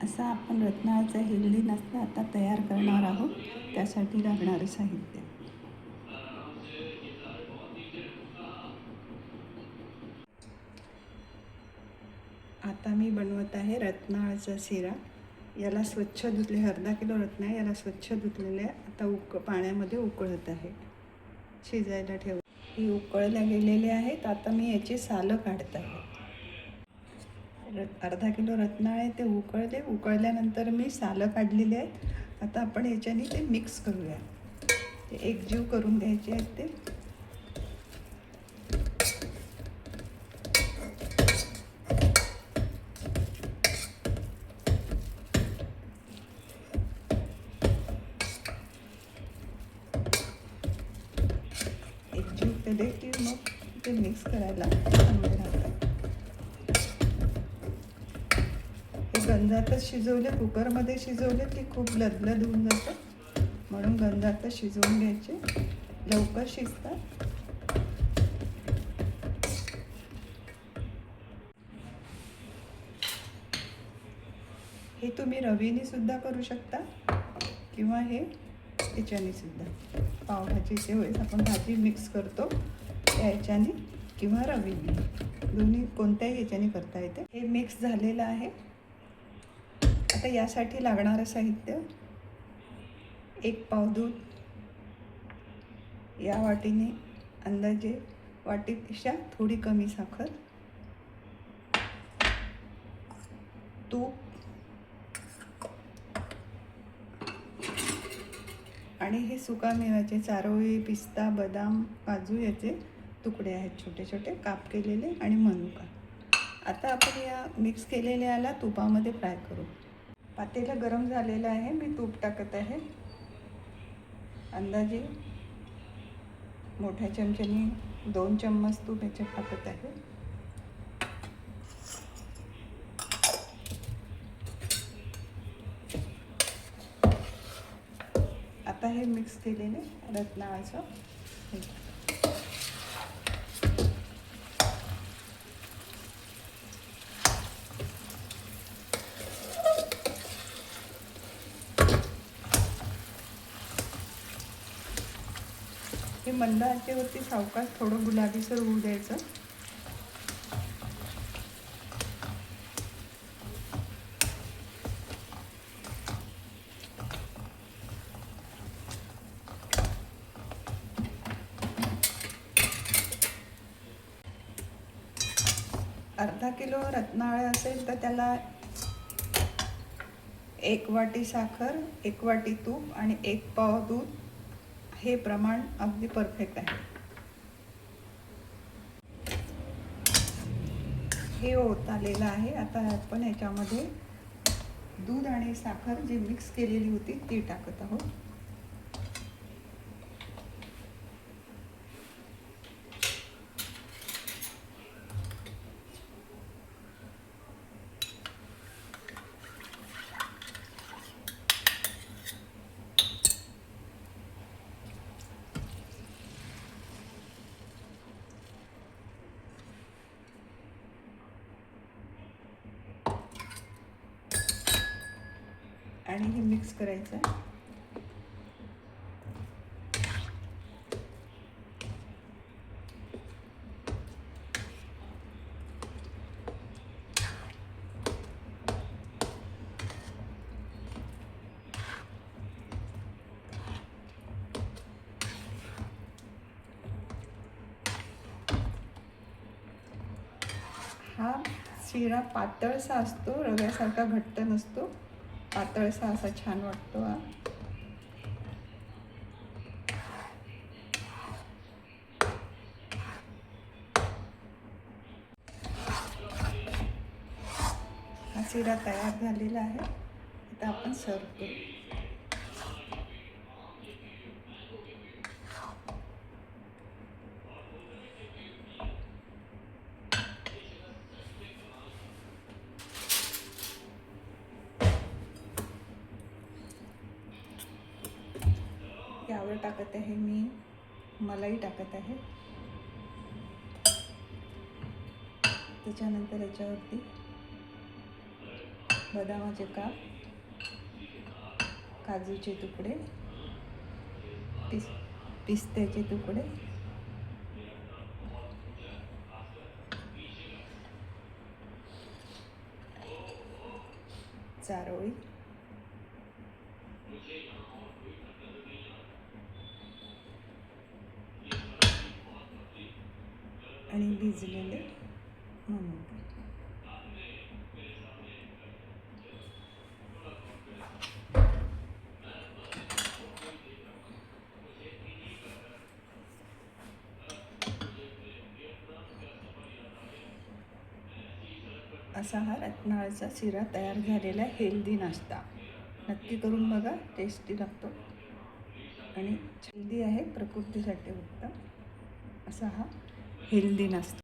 असा आपण रत्नाळाचा हेल्दी नाश्ता आता तयार करणार आहोत. त्यासाठी लागणारं साहित्य: आता मी बनवत आहे रत्नाळाचा शिरा. याला स्वच्छ धुतले, अर्धा किलो रत्नाळ याला स्वच्छ धुतलेले आता पाण्यामध्ये उकळत आहे, शिजायला ठेव. ही उकळल्या गेलेले आहेत. आता मी याची सालं काढत आहे. अर्धा किलो रत्नाळ आहे, ते उकळल्यानंतर मी सालं काढलेली आहेत. आता आपण याच्याने ते मिक्स करूया, ते एकजीव करून घ्यायचे आहेत. ते एकजीव केले की मग ते मिक्स करायला चांगले राहतात. हे गंजातच शिजवले, कुकरमध्ये शिजवले की खूप लदलद होऊन जातं, म्हणून गंजातच शिजवून घ्यायचे, लवकर शिजतात. हे तुम्ही रवीने सुद्धा करू शकता किंवा हे याच्याने सुद्धा. पावभाजीच्या वेळेस आपण भाजी मिक्स करतो त्या याच्याने किंवा रवीने, दोन्ही कोणत्याही याच्याने करता येते. हे मिक्स झालेलं आहे. आता यासाठी लागणारं साहित्य: 1 पाव दूध, या वाटीने अंदाजे वाटीपेक्षा थोडी कमी साखर, तूप आणि हे सुकामेव्याचे चारोळी, पिस्ता, बदाम, काजू याचे तुकडे आहेत, छोटे छोटे काप केलेले, आणि मनुका. आता आपण या मिक्स केलेल्याला तुपामध्ये फ्राय करू. पातेलं गरम झालेलं आहे, मी तूप टाकत आहे. अंदाजे मोठ्या चमच्याने 2 चम्मच तूप याच्यात टाकत आहे. आता हे मिक्स केलेले रत्नाळाचं हे मंद आचेवरती सावकाश थोडं गुलाबीसर होऊ द्यायचं. अर्धा किलो रत्नाळे असेल तर त्याला 1 वाटी साखर, 1 वाटी तूप आणि 1 पाव दूध, हे प्रमाण अगदी परफेक्ट आहे. हे होत आलेलं आहे. आता आपण याच्यामध्ये दूध आणि साखर जी मिक्स केलेली होती ती टाकत आहोत. आणि हे मिक्स करायचं. हा शिरा पातळसा असतो, रव्यासारखा घट्ट नसतो, पातळसा असा छान वाटतो. हा शिरा तयार झालेला आहे. आता आपण सर्व करू. यावर टाकत आहे मी मलाई टाकत आहे. त्याच्यानंतर याच्यावरती बदामाचे काप, काजूचे तुकडे, पिस्त्याचे तुकडे, चारोळी, आणि भिजलेले मनुके. असा हा रत्नाळाचा शिरा तयार झालेला हेल्दी नाश्ता. नक्की करून बघा, टेस्टी लागतो आणि हेल्दी आहे, प्रकृतीसाठी उत्तम असा हा हेल्दी नाश्ता.